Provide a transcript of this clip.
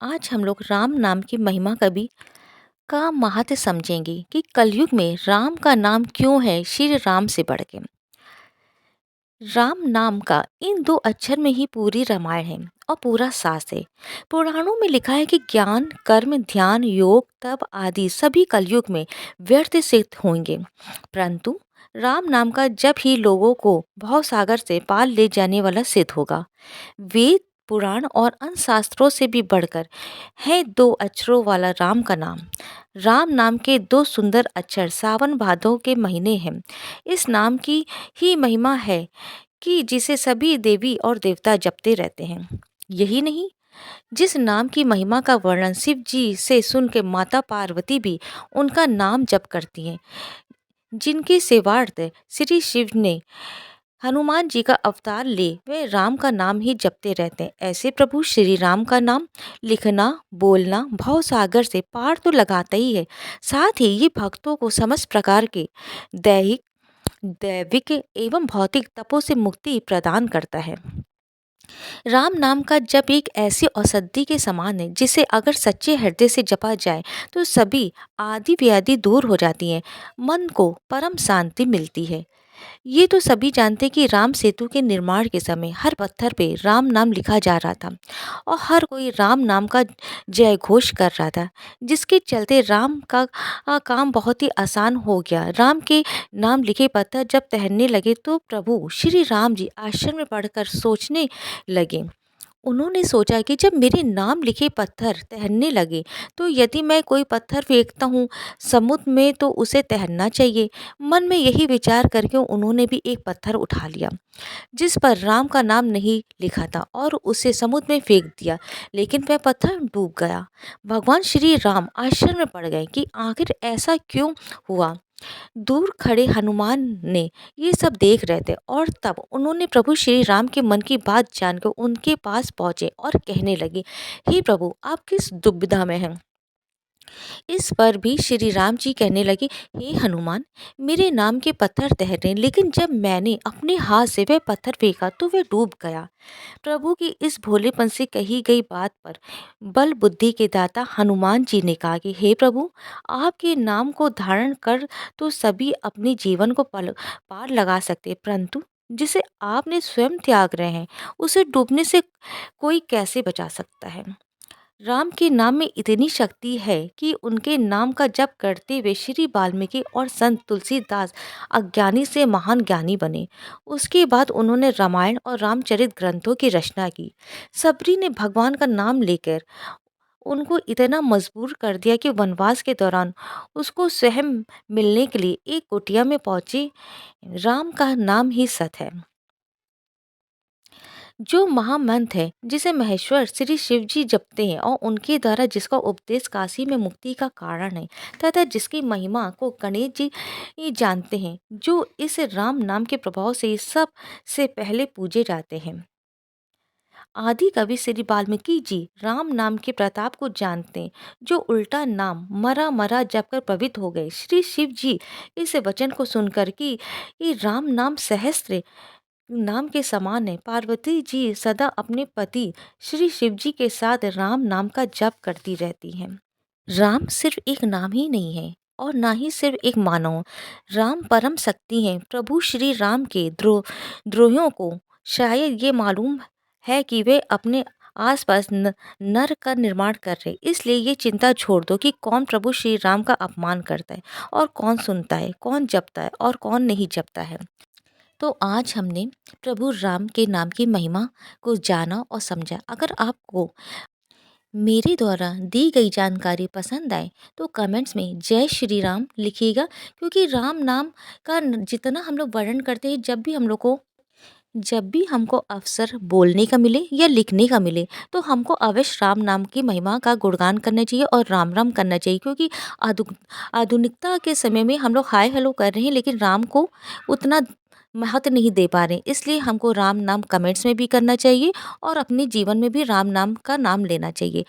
आज हम लोग राम नाम की महिमा कवि का महत्व समझेंगे कि कलयुग में राम का नाम क्यों है श्री राम से बढ़ के। राम नाम का इन दो अक्षर में ही पूरी रामायण है और पूरा सास है। पुराणों में लिखा है कि ज्ञान कर्म ध्यान योग तप आदि सभी कलयुग में व्यर्थ सिद्ध होंगे, परंतु राम नाम का जब ही लोगों को भव सागर से पार ले जाने वाला सिद्ध होगा। वेद पुराण और अन्य शास्त्रों से भी बढ़कर है दो अक्षरों वाला राम का नाम। राम नाम के दो सुंदर अक्षर सावन भादों के महीने हैं। इस नाम की ही महिमा है कि जिसे सभी देवी और देवता जपते रहते हैं। यही नहीं, जिस नाम की महिमा का वर्णन शिव जी से सुन के माता पार्वती भी उनका नाम जप करती हैं। जिनके सेवार्थ श्री शिव ने हनुमान जी का अवतार ले वे राम का नाम ही जपते रहते हैं। ऐसे प्रभु श्री राम का नाम लिखना बोलना भव सागर से पार तो लगाता ही है, साथ ही ये भक्तों को समस्त प्रकार के दैहिक दैविक एवं भौतिक तपों से मुक्ति प्रदान करता है। राम नाम का जप एक ऐसी औषधि के समान है जिसे अगर सच्चे हृदय से जपा जाए तो सभी आदि व्याधि दूर हो जाती हैं, मन को परम शांति मिलती है। ये तो सभी जानते कि राम सेतु के निर्माण के समय हर पत्थर पे राम नाम लिखा जा रहा था और हर कोई राम नाम का जय घोष कर रहा था, जिसके चलते राम का काम बहुत ही आसान हो गया। राम के नाम लिखे पत्थर जब तैरने लगे तो प्रभु श्री राम जी आश्चर्य में पड़कर सोचने लगे। उन्होंने सोचा कि जब मेरे नाम लिखे पत्थर तैरने लगे तो यदि मैं कोई पत्थर फेंकता हूँ समुद्र में तो उसे तैरना चाहिए। मन में यही विचार करके उन्होंने भी एक पत्थर उठा लिया जिस पर राम का नाम नहीं लिखा था और उसे समुद्र में फेंक दिया, लेकिन वह पत्थर डूब गया। भगवान श्री राम आश्चर्य में पड़ गए कि आखिर ऐसा क्यों हुआ। दूर खड़े हनुमान ने ये सब देख रहे थे और तब उन्होंने प्रभु श्री राम के मन की बात जानकर उनके पास पहुंचे और कहने लगे, हे प्रभु आप किस दुविधा में हैं। इस पर भी श्री राम जी कहने लगे, हे हनुमान मेरे नाम के पत्थर तैर लेकिन जब मैंने अपने हाथ से वह पत्थर फेंका तो वह डूब गया। प्रभु की इस भोलेपन से कही गई बात पर बल बुद्धि के दाता हनुमान जी ने कहा कि हे प्रभु आपके नाम को धारण कर तो सभी अपने जीवन को पार लगा सकते, परंतु जिसे आपने स्वयं त्याग रहे हैं उसे डूबने से कोई कैसे बचा सकता है। राम के नाम में इतनी शक्ति है कि उनके नाम का जप करते हुए श्री वाल्मीकि और संत तुलसीदास अज्ञानी से महान ज्ञानी बने। उसके बाद उन्होंने रामायण और रामचरित ग्रंथों की रचना की। सबरी ने भगवान का नाम लेकर उनको इतना मजबूर कर दिया कि वनवास के दौरान उसको स्वयं मिलने के लिए एक कुटिया में पहुंचे। राम का नाम ही सत है, जो महामंत्र है जिसे महेश्वर श्री शिव जी जपते हैं और उनके द्वारा जिसका उपदेश काशी में मुक्ति का कारण है तथा जिसकी महिमा को गणेश जी ही जानते हैं, जो इस राम नाम के प्रभाव से सब से पहले पूजे जाते हैं। आदि कवि श्री वाल्मीकि जी राम नाम के प्रताप को जानते हैं, जो उल्टा नाम मरा मरा जपकर पवित्र हो गए। श्री शिव जी इस वचन को सुनकर कि ये राम नाम सहस्त्र नाम के समान है, पार्वती जी सदा अपने पति श्री शिव जी के साथ राम नाम का जप करती रहती हैं। राम सिर्फ एक नाम ही नहीं है और ना ही सिर्फ एक मानव, राम परम शक्ति हैं। प्रभु श्री राम के द्रोहियों को शायद ये मालूम है कि वे अपने आसपास नर का निर्माण कर रहे, इसलिए ये चिंता छोड़ दो कि कौन प्रभु श्री राम का अपमान करता है और कौन सुनता है, कौन जपता है और कौन नहीं जपता है। तो आज हमने प्रभु राम के नाम की महिमा को जाना और समझा। अगर आपको मेरे द्वारा दी गई जानकारी पसंद आए तो कमेंट्स में जय श्री राम लिखिएगा, क्योंकि राम नाम का जितना हम लोग वर्णन करते हैं, जब भी हमको अवसर बोलने का मिले या लिखने का मिले तो हमको अवश्य राम नाम की महिमा का गुणगान करना चाहिए और राम राम करना चाहिए, क्योंकि आधुनिकता के समय में हम लोग हाय हेलो कर रहे हैं लेकिन राम को उतना महत्व नहीं दे पा रहे हैं। इसलिए हमको राम नाम कमेंट्स में भी करना चाहिए और अपने जीवन में भी राम नाम का नाम लेना चाहिए।